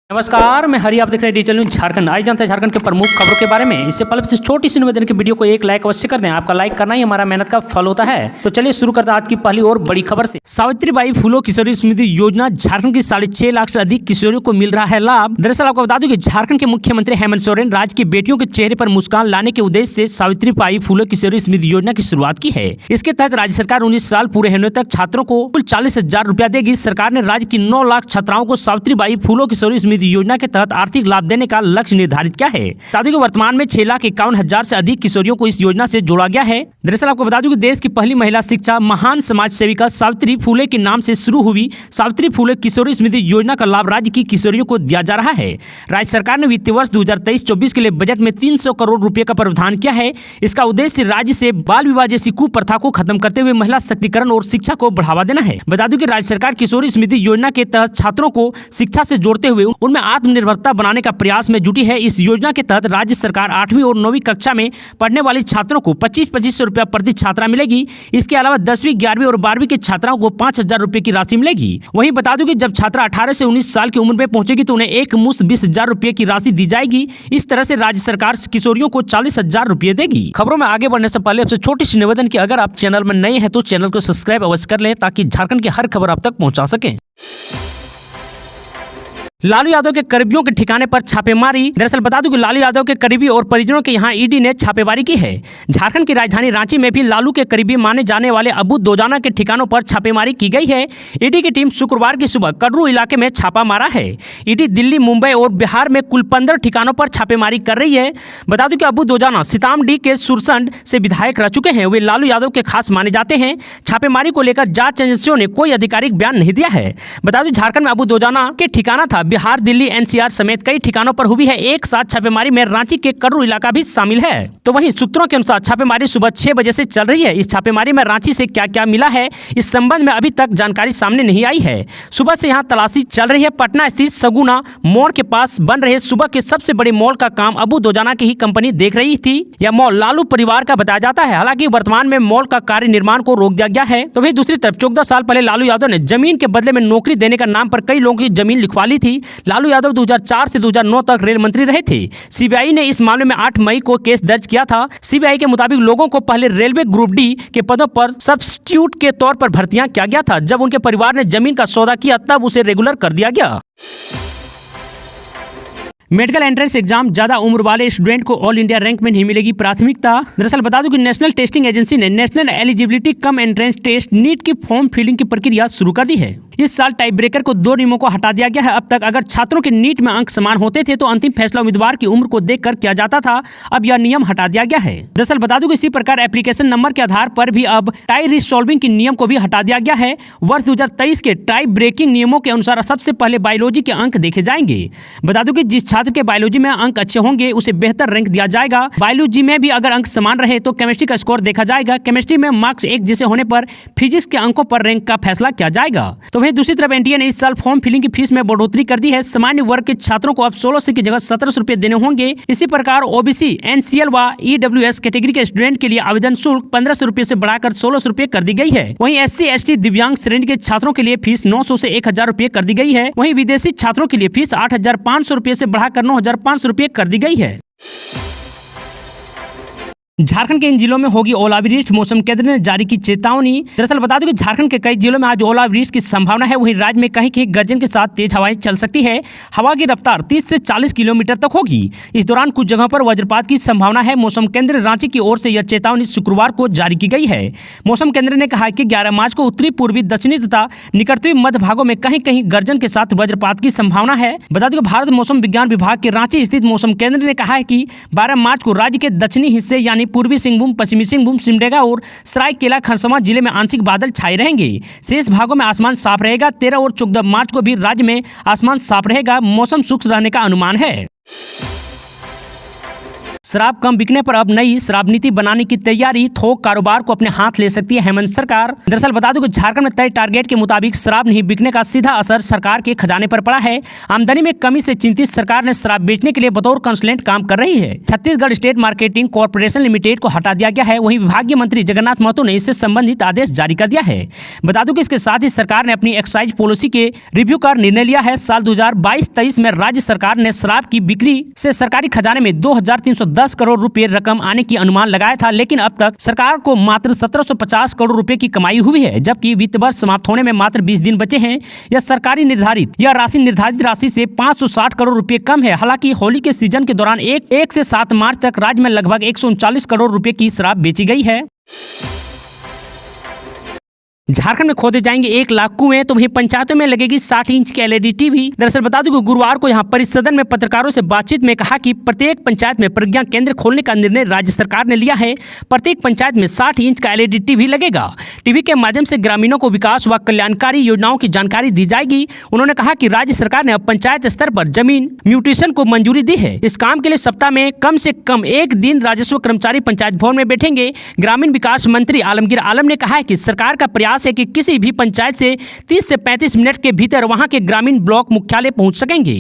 नमस्कार, मैं हरि, आप देख रहे हैं डिजिटल न्यूज झारखंड। आज जानते हैं झारखंड के प्रमुख खबरों के बारे में। इससे पहले छोटी सी निवेदन की वीडियो को एक लाइक अवश्य कर दें। आपका लाइक करना ही हमारा मेहनत का फल होता है। तो चलिए शुरू करते हैं आज की पहली और बड़ी खबर से। सावित्रीबाई फुले किशोरी स्मृति योजना, झारखंड की 6.5 लाख से अधिक किशोरियों को मिल रहा है लाभ। दरअसल आपको बता दूं कि झारखंड के मुख्यमंत्री हेमंत सोरेन राज्य की बेटियों के चेहरे पर मुस्कान लाने के उद्देश्य से सावित्रीबाई फुले किशोरी स्मृति योजना की शुरुआत की है। इसके तहत राज्य सरकार 19 साल पूरे होने तक छात्रों को कुल 40,000 रुपया देगी। सरकार ने राज्य की 9 लाख छात्राओं को सावित्रीबाई फुले किशोरी स्मृति योजना के तहत आर्थिक लाभ देने का लक्ष्य निर्धारित किया है। बता दूं कि वर्तमान में 6,51,000 से अधिक किशोरियों को इस योजना से जोड़ा गया है। दरअसल आपको बता दूं कि देश की पहली महिला शिक्षा महान समाज सेविका सावित्री फुले के नाम से शुरू हुई सावित्री फुले किशोरी स्मृति योजना का लाभ राज्य की किशोरियों को दिया जा रहा है। राज्य सरकार ने वित्तीय वर्ष 2023-24 के लिए बजट में 300 करोड़ रुपए का प्रावधान किया है। इसका उद्देश्य राज्य से बाल विवाह जैसी कुप्रथा को खत्म करते हुए महिला सशक्तिकरण और शिक्षा को बढ़ावा देना है। बता दूं कि राज्य सरकार किशोरी स्मृति योजना के तहत छात्रों को शिक्षा से जोड़ते हुए उनमें आत्मनिर्भरता बनाने का प्रयास में जुटी है। इस योजना के तहत राज्य सरकार 8वीं और 9वीं कक्षा में पढ़ने वाले छात्रों को 25-25 रुपया प्रति छात्रा मिलेगी। इसके अलावा 10वीं, 11वीं और 12वीं के छात्राओं को 5,000 रुपए की राशि मिलेगी। वहीं बता दूं कि जब छात्रा 18 से 19 साल की उम्र में पहुंचेगी तो उन्हें एक मुश्त 20,000 रुपए की राशि दी जाएगी। इस तरह से राज्य सरकार किशोरियों को 40,000 रुपए देगी। खबरों में आगे बढ़ने से पहले आपसे छोटी सी निवेदन की अगर आप चैनल में नए हैं तो चैनल को सब्सक्राइब अवश्य कर लें ताकि झारखंड की हर खबर आप तक पहुंचा सके। लालू यादव के करीबियों के ठिकाने पर छापेमारी। दरअसल बता दूं कि लालू यादव के करीबी और परिजनों के यहां ईडी ने छापेमारी की है। झारखंड की राजधानी रांची में भी लालू के करीबी माने जाने वाले अबू दोजाना के ठिकानों पर छापेमारी की गई है। ईडी की टीम शुक्रवार की सुबह कड़रू इलाके में छापा मारा है। ईडी दिल्ली, मुंबई और बिहार में कुल 15 ठिकानों पर छापेमारी कर रही है। बता दूं कि अबू दोजाना सीतामढ़ी के सुरसंड से विधायक रह चुके हैं। वे लालू यादव के खास माने जाते हैं। छापेमारी को लेकर जांच एजेंसियों ने कोई आधिकारिक बयान नहीं दिया है। बता दूं झारखंड में अबू दोजाना के ठिकाना था। बिहार, दिल्ली, एनसीआर समेत कई ठिकानों पर हुई है। एक साथ छापेमारी में रांची के कड़रू इलाका भी शामिल है। तो वहीं सूत्रों के अनुसार छापेमारी सुबह 6 बजे से चल रही है। इस छापेमारी में रांची से क्या क्या मिला है, इस संबंध में अभी तक जानकारी सामने नहीं आई है। सुबह से यहां तलाशी चल रही है। पटना स्थित सगुना मोड़ के पास बन रहे सुबह के सबसे बड़े मॉल का काम अबू दोजाना की ही कंपनी देख रही थी। यह मॉल लालू परिवार का बताया जाता है। हालांकि वर्तमान में मॉल का कार्य निर्माण को रोक दिया गया है। तो वहीं दूसरी तरफ 14 साल पहले लालू यादव ने जमीन के बदले में नौकरी देने का नाम पर कई लोगों की जमीन लिखवा ली थी। लालू यादव 2004 से 2009 तक रेल मंत्री रहे थे। सीबीआई ने इस मामले में 8 मई को केस दर्ज किया था। सीबीआई के मुताबिक लोगों को पहले रेलवे ग्रुप डी के पदों पर सब्स्टिट्यूट के तौर पर भर्तियां किया गया था। जब उनके परिवार ने जमीन का सौदा किया तब उसे रेगुलर कर दिया गया। मेडिकल एंट्रेंस एग्जाम ज्यादा उम्र वाले स्टूडेंट को ऑल इंडिया रैंक में नहीं मिलेगी प्राथमिकता। दरअसल बता दूं कि नेशनल टेस्टिंग एजेंसी ने National Eligibility cum Entrance Test NEET की फॉर्म फिलिंग की प्रक्रिया शुरू कर दी है। इस साल टाई ब्रेकर को 2 नियमों को हटा दिया गया है। अब तक अगर छात्रों के नीट में अंक समान होते थे तो अंतिम फैसला उम्मीदवार की उम्र को देखकर किया जाता था। अब यह नियम हटा दिया गया है। दरअसल बता दूं कि इसी प्रकार एप्लीकेशन नंबर के आधार पर भी अब टाई रिसॉल्विंग के नियम को भी हटा दिया गया है। वर्ष 2023 के टाई ब्रेकिंग नियमों के अनुसार सबसे पहले बायोलॉजी के अंक देखे जाएंगे। बता दूं कि जिस छात्र के बायोलॉजी में अंक अच्छे होंगे उसे बेहतर रैंक दिया जाएगा। बायोलॉजी में भी अगर अंक समान रहे तो केमिस्ट्री का स्कोर देखा जाएगा। केमिस्ट्री में मार्क्स एक जैसे होने पर फिजिक्स के अंकों पर रैंक का फैसला किया जाएगा। तो वहीं दूसरी तरफ एनटीए ने इस साल फॉर्म फिलिंग की फीस में बढ़ोतरी कर दी है। सामान्य वर्ग के छात्रों को अब 1600 की जगह 1700 रुपए देने होंगे। इसी प्रकार ओबीसी, एनसीएल व ईडब्ल्यूएस कैटेगरी के स्टूडेंट के लिए आवेदन शुल्क 1500 रुपए से बढ़ाकर 1600 रुपए कर दी गई है। वहीं एससी, एसटी, दिव्यांग श्रेणी के छात्रों के लिए फीस 900 से 1000 रुपए कर दी गई है। वहीं विदेशी छात्रों के लिए फीस 8,500 रुपए से बढ़ाकर 9,500 रुपए कर दी गई है। झारखंड के इन जिलों में होगी ओलावृष्टि, मौसम केंद्र ने जारी की चेतावनी। दरअसल बता दूं कि झारखंड के कई जिलों में आज ओलावृष्टि की संभावना है। वहीं राज्य में कहीं कहीं गर्जन के साथ तेज हवाएं चल सकती है। हवा की रफ्तार 30 से 40 किलोमीटर तक होगी। इस दौरान कुछ जगहों पर वज्रपात की संभावना है। मौसम केंद्र रांची की ओर से यह चेतावनी शुक्रवार को जारी की गई है। मौसम केंद्र ने कहा कि 11 मार्च को उत्तरी, पूर्वी, दक्षिणी तथा निकटतमी मध्य भागों में कहीं कहीं गर्जन के साथ वज्रपात की संभावना है। बता दें कि भारत मौसम विज्ञान विभाग के रांची स्थित मौसम केंद्र ने कहा है कि 12 मार्च को राज्य के दक्षिणी हिस्से यानी पूर्वी सिंहभूम, पश्चिमी सिंहभूम, सिमडेगा और सरायकेला खरसावां जिले में आंशिक बादल छाए रहेंगे। शेष भागों में आसमान साफ रहेगा। 13 और 14 मार्च को भी राज्य में आसमान साफ रहेगा। मौसम शुष्क रहने का अनुमान है। शराब कम बिकने पर अब नई शराब नीति बनाने की तैयारी, थोक कारोबार को अपने हाथ ले सकती है हेमंत सरकार। दरअसल बता दूं कि झारखंड में तय टारगेट के मुताबिक शराब नहीं बिकने का सीधा असर सरकार के खजाने पर पड़ा है। आमदनी में कमी से चिंतित सरकार ने शराब बेचने के लिए बतौर कंसल्टेंट काम कर रही है। Chhattisgarh state marketing corporation limited को हटा दिया गया है। वहीं विभागीय मंत्री जगन्नाथ महतो ने इससे संबंधित आदेश जारी कर दिया है। बता दूं कि इसके साथ ही सरकार ने अपनी एक्साइज पॉलिसी के रिव्यू का निर्णय लिया है। साल 2022-23 में राज्य सरकार ने शराब की बिक्री से सरकारी खजाने में 2310 करोड़ रुपए रकम आने की अनुमान लगाया था, लेकिन अब तक सरकार को मात्र 1750 करोड़ रुपए की कमाई हुई है, जबकि वित्त वर्ष समाप्त होने में मात्र 20 दिन बचे हैं। यह सरकारी निर्धारित राशि से 560 करोड़ रुपए कम है। हालांकि होली के सीजन के दौरान 1 से 7 मार्च तक राज्य में लगभग 139 करोड़ रुपए की शराब बेची गई है। झारखंड में खोदे जाएंगे 1 लाख कुएं, तो वहीं पंचायतों में लगेगी 60 इंच की LED टीवी। दरअसल बता दूं कि गुरुवार को यहां परिसदन में पत्रकारों से बातचीत में कहा कि प्रत्येक पंचायत में प्रज्ञा केंद्र खोलने का निर्णय राज्य सरकार ने लिया है। प्रत्येक पंचायत में 60 इंच का LED टीवी लगेगा। टीवी के माध्यम से ग्रामीणों को विकास व कल्याणकारी योजनाओं की जानकारी दी जाएगी। उन्होंने कहा कि राज्य सरकार ने अब पंचायत स्तर पर जमीन म्यूटेशन को मंजूरी दी है। इस काम के लिए सप्ताह में कम से कम 1 दिन राजस्व कर्मचारी पंचायत भवन में बैठेंगे। ग्रामीण विकास मंत्री आलमगीर आलम ने कहा है कि सरकार का प्रयास है कि किसी भी पंचायत से 30 से 35 मिनट के भीतर वहां के ग्रामीण ब्लॉक मुख्यालय पहुंच सकेंगे।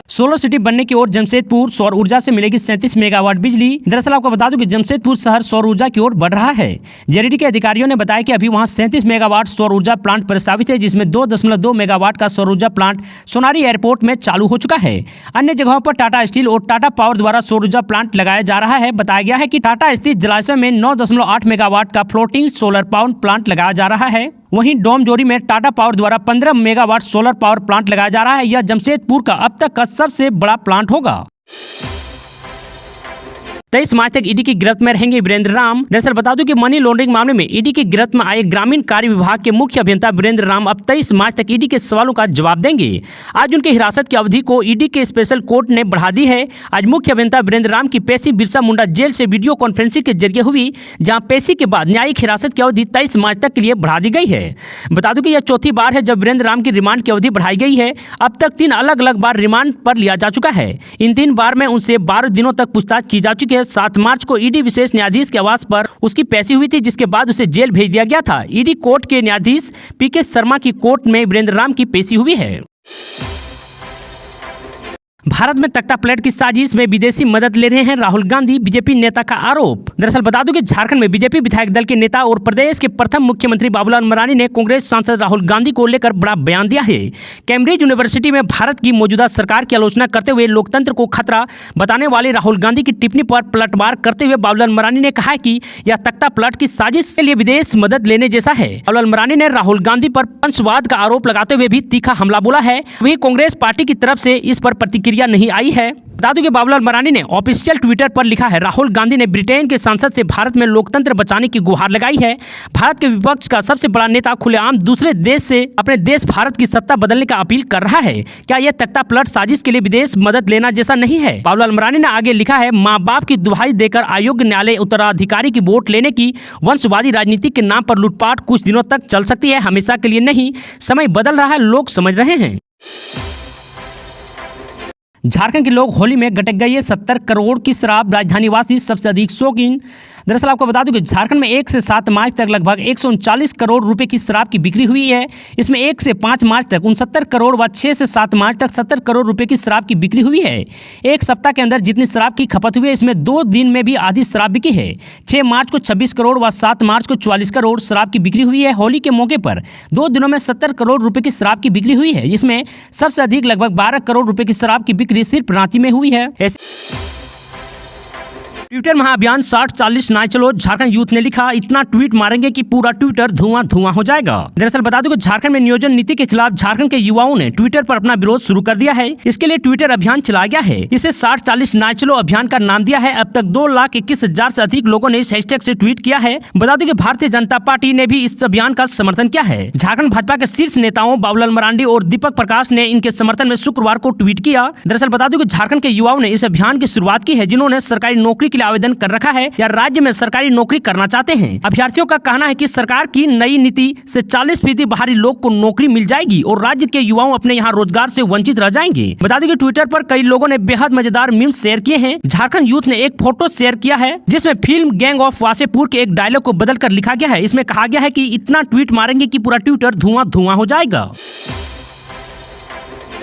सोलर सिटी बनने की ओर जमशेदपुर सौर ऊर्जा से मिलेगी 37 मेगावाट बिजली। दरअसल आपको बता दूं कि जमशेदपुर शहर सौर ऊर्जा की ओर बढ़ रहा है। जेडीडी के अधिकारियों ने बताया कि अभी वहां 37 मेगावाट सौर ऊर्जा प्लांट प्रस्तावित है, जिसमें 2.2 मेगावाट का सौर ऊर्जा प्लांट सोनारी एयरपोर्ट में चालू हो चुका है। अन्य जगहों पर टाटा स्टील और टाटा पावर द्वारा सौर ऊर्जा प्लांट लगाया जा रहा है। बताया गया है कि टाटा स्थित जलाशय में 9.8 मेगावाट का फ्लोटिंग सोलर पावर प्लांट लगाया जा रहा है। वहीं डोमजोरी में टाटा पावर द्वारा 15 मेगावाट सोलर पावर प्लांट लगाया जा रहा है। यह जमशेदपुर का अब तक का सबसे बड़ा प्लांट होगा। 23 मार्च तक ईडी की गिरफ्त में रहेंगे वीरेंद्र राम। दरअसल बता दूं कि मनी लॉन्ड्रिंग मामले में ईडी की गिरफ्त में आए ग्रामीण कार्य विभाग के मुख्य अभियंता वीरेंद्र राम अब 23 मार्च तक ईडी के सवालों का जवाब देंगे। आज उनकी हिरासत की अवधि को ईडी के स्पेशल कोर्ट ने बढ़ा दी है। आज मुख्य अभियंता वीरेंद्र राम की पेशी बिरसा मुंडा जेल से वीडियो कॉन्फ्रेंसिंग के जरिए हुई, जहाँ पेशी के बाद न्यायिक हिरासत की अवधि 23 मार्च तक के लिए बढ़ा दी गई है। बता दूं कि यह चौथी बार है जब वीरेंद्र राम की रिमांड की अवधि बढ़ाई गई है। अब तक 3 अलग अलग बार रिमांड पर लिया जा चुका है। इन 3 बार में उनसे 12 दिनों तक पूछताछ की जा चुकी है। 7 मार्च को ईडी विशेष न्यायाधीश के आवास पर उसकी पेशी हुई थी, जिसके बाद उसे जेल भेज दिया गया था। ईडी कोर्ट के न्यायाधीश पीके शर्मा की कोर्ट में वीरेंद्र राम की पेशी हुई है। भारत में तख्ता पलट की साजिश में विदेशी मदद ले रहे हैं राहुल गांधी, बीजेपी नेता का आरोप। दरअसल बता दूं कि झारखंड में बीजेपी विधायक दल के नेता और प्रदेश के प्रथम मुख्यमंत्री बाबूलाल मरांडी ने कांग्रेस सांसद राहुल गांधी को लेकर बड़ा बयान दिया है। कैम्ब्रिज यूनिवर्सिटी में भारत की मौजूदा सरकार की आलोचना करते हुए लोकतंत्र को खतरा बताने वाले राहुल गांधी की टिप्पणी पर पलटवार करते हुए बाबूलाल मरांडी ने कहा कि यह तख्ता पलट की साजिश के लिए विदेश मदद लेने जैसा है। बाबूलाल मरांडी ने राहुल गांधी पर वंशवाद का आरोप लगाते हुए भी तीखा हमला बोला है। वहीं कांग्रेस पार्टी की तरफ से इस पर प्रतिक्रिया नहीं आई है। बता दूं कि बाबूलाल मरांडी ने ऑफिशियल ट्विटर पर लिखा है, राहुल गांधी ने ब्रिटेन के संसद से भारत में लोकतंत्र बचाने की गुहार लगाई है। भारत के विपक्ष का सबसे बड़ा नेता खुलेआम दूसरे देश से अपने देश भारत की सत्ता बदलने का अपील कर रहा है। क्या यह तख्ता पलट साजिश के लिए विदेश मदद लेना जैसा नहीं है? बाबूलाल मरांडी ने आगे लिखा है, माँ बाप की दुहाई देकर अयोग्य न्यायालय उत्तराधिकारी की वोट लेने की वंशवादी राजनीति के नाम पर लूटपाट कुछ दिनों तक चल सकती है, हमेशा के लिए नहीं। समय बदल रहा है, लोग समझ रहे हैं। झारखंड के लोग होली में गटक गई है 70 करोड़ की शराब, राजधानी वासी सबसे अधिक शौकीन। दरअसल आपको बता दूं कि झारखंड में 1 से 7 मार्च तक लगभग 139 करोड़ रुपए की शराब की बिक्री हुई है। इसमें 1 से 5 मार्च तक 69 करोड़ व 6 से 7 मार्च तक 70 करोड़ रुपए की शराब की बिक्री हुई है। एक सप्ताह के अंदर जितनी शराब की खपत हुई है, इसमें 2 दिन में भी आधी शराब बिकी है। 6 मार्च को 26 करोड़ व 7 मार्च को 44 करोड़ शराब की बिक्री हुई है। होली के मौके पर 2 दिनों में 70 करोड़ रुपए की शराब की बिक्री हुई है, जिसमें सबसे अधिक लगभग 12 करोड़ रुपए की शराब की बिक्री सिर्फ रांची में हुई है। ट्विटर महाअभियान 60-40 ना चलो, झारखंड यूथ ने लिखा, इतना ट्वीट मारेंगे कि पूरा ट्विटर धुआं धुआं हो जाएगा। दरअसल बता दूं कि झारखंड में नियोजन नीति के खिलाफ झारखंड के युवाओं ने ट्विटर पर अपना विरोध शुरू कर दिया है। इसके लिए ट्विटर अभियान चलाया गया है। इसे 60-40 ना चलो अभियान का नाम दिया है। अब तक 2,21,000 से अधिक लोगों ने इस हैशटैग से ट्वीट किया है। बता दें कि भारतीय जनता पार्टी ने भी इस अभियान का समर्थन किया है। झारखंड भाजपा के शीर्ष नेताओं बाबूलाल मरांडी और दीपक प्रकाश ने इनके समर्थन में शुक्रवार को ट्वीट किया। दरअसल बता दूं कि झारखंड के युवाओं ने इस अभियान की शुरुआत की है, जिन्होंने सरकारी नौकरी के लिए लिए आवेदन कर रखा है या राज्य में सरकारी नौकरी करना चाहते हैं। अभ्यर्थियों का कहना है कि सरकार की नई नीति से 40% बाहरी लोग को नौकरी मिल जाएगी और राज्य के युवाओं अपने यहाँ रोजगार से वंचित रह जाएंगे। बता दें कि ट्विटर पर कई लोगों ने बेहद मजेदार मीम्स शेयर किए हैं। झारखंड यूथ ने एक फोटो शेयर किया है जिसमें फिल्म गैंग ऑफ वासेपुर के एक डायलॉग को बदलकर लिखा गया है। इसमें कहा गया है कि इतना ट्वीट मारेंगे कि पूरा ट्विटर धुआं धुआं हो जाएगा।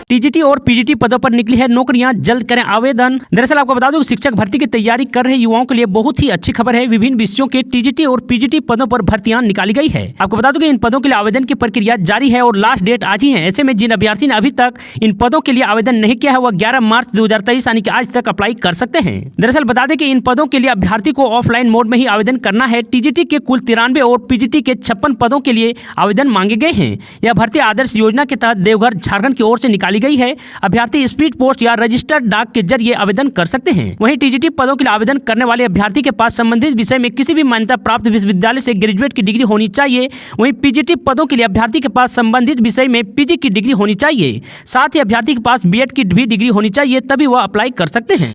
टीजीटी और पीजीटी पदों पर निकली है नौकरियां, जल्द करें आवेदन। दरअसल आपको बता दूं शिक्षक भर्ती की तैयारी कर रहे युवाओं के लिए बहुत ही अच्छी खबर है। विभिन्न विषयों के टीजीटी और पीजीटी पदों पर भर्तियां निकाली गई है। आपको बता दूं कि इन पदों के लिए आवेदन की प्रक्रिया जारी है और लास्ट डेट आज ही है। ऐसे में जिन अभ्यर्थी ने अभी तक इन पदों के लिए आवेदन नहीं किया है वह 11 मार्च 2023 यानी कि आज तक अप्लाई कर सकते हैं। दरअसल बता दें कि इन पदों के लिए अभ्यर्थी को ऑफलाइन मोड में ही आवेदन करना है। टीजीटी के कुल 93 और पीजीटी के 56 पदों के लिए आवेदन मांगे गए हैं। यह भर्ती आदर्श योजना के तहत देवघर झारखंड की ओर से निकाली गई है। अभ्यर्थी स्पीड पोस्ट या रजिस्टर्ड डाक के जरिए आवेदन कर सकते हैं। वहीं टीजीटी पदों के लिए आवेदन करने वाले अभ्यर्थी के पास संबंधित विषय में किसी भी मान्यता प्राप्त विश्वविद्यालय से ग्रेजुएट की डिग्री होनी चाहिए। वहीं पीजीटी पदों के लिए अभ्यर्थी के पास संबंधित विषय में पीजी की डिग्री होनी चाहिए। साथ ही अभ्यर्थी के पास बीएड की भी डिग्री होनी चाहिए, तभी वह अप्लाई कर सकते हैं।